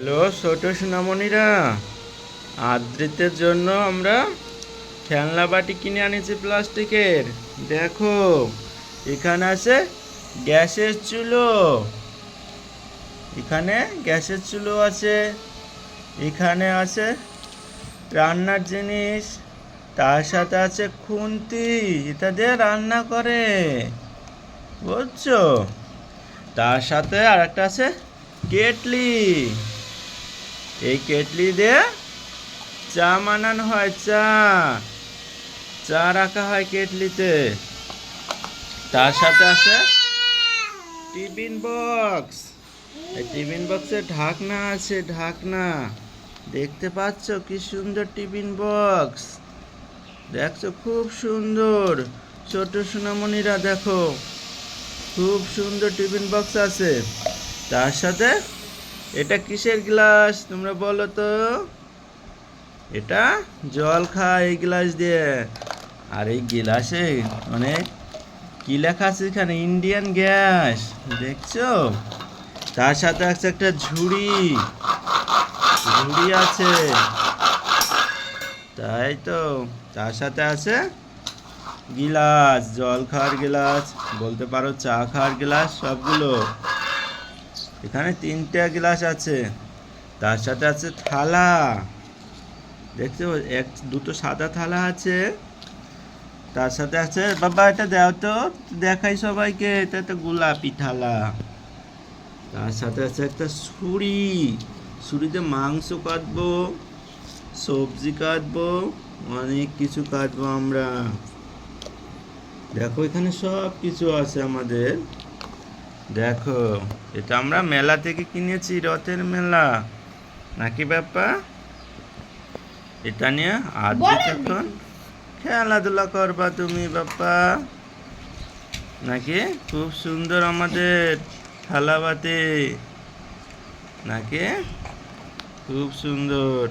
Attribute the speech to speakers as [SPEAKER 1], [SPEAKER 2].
[SPEAKER 1] Hello ছোট সোনামণিরা, আদ্রিতের জন্য আমরা খেলনা বাটি কিনে আনিছি প্লাস্টিকের। দেখো, এখানে আছে গ্যাসের চুলো, এখানে গ্যাসের চুলো আছে, এখানে আছে রান্নার জিনিস, তার সাথে আছে খুন্তি, এটা দিয়ে রান্না করে, বুঝছো? তার সাথে আর একটা আছে কেটলি, এই কেটলি দিয়ে চা বানানো হয়, চা চা রাখা হয় কেটলিতে। তার সাথে আছে টিফিন বক্স, এই টিফিন বক্সের ঢাকনা আছে, ঢাকনা দেখতে পাচ্ছ কি সুন্দর টিফিন বক্স, দেখছো খুব সুন্দর। ছোট সোনামণিরা দেখো, খুব সুন্দর টিফিন বক্স আছে। তার সাথে এটা কিসের গ্লাস তোমরা বলো তো? এটা জল খায় এই গ্লাস দিয়ে। আর এই গ্লাসে অনেক কি লেখা আছে এখানে, ইন্ডিয়ান গ্যাস, দেখছো? তার সাথে আছে একটা ঝুড়ি, ঝুড়ি আছে, তাই তো। তার সাথে আছে গিলাস, জল খাওয়ার গ্লাস বলতে পারো, চা খাওয়ার গ্লাস, সবগুলো এখানে তিনটা গ্লাস আছে। তার সাথে আছে থালা, দেখছো দুটো সাদা থালা আছে। তার সাথে আছে, বাবা এটা দাও তো, দেখাই সবাইকে, এটা তো গোলাপি থালা। তার সাথে আছে একটা ছুরি, ছুরিতে মাংস কাটবো, সবজি কাটবো, অনেক কিছু কাটবো আমরা। দেখো এখানে সব কিছু আছে আমাদের। দেখো, এটা আমরা মেলা থেকে কিনেছি, রথের মেলা নাকি ব্যাপা। এটা নিয়ে আজ এখন খেলাধুলা করবা তুমি বাপ্পা, নাকি? খুব সুন্দর আমাদের থালাবাতি, নাকি? খুব সুন্দর।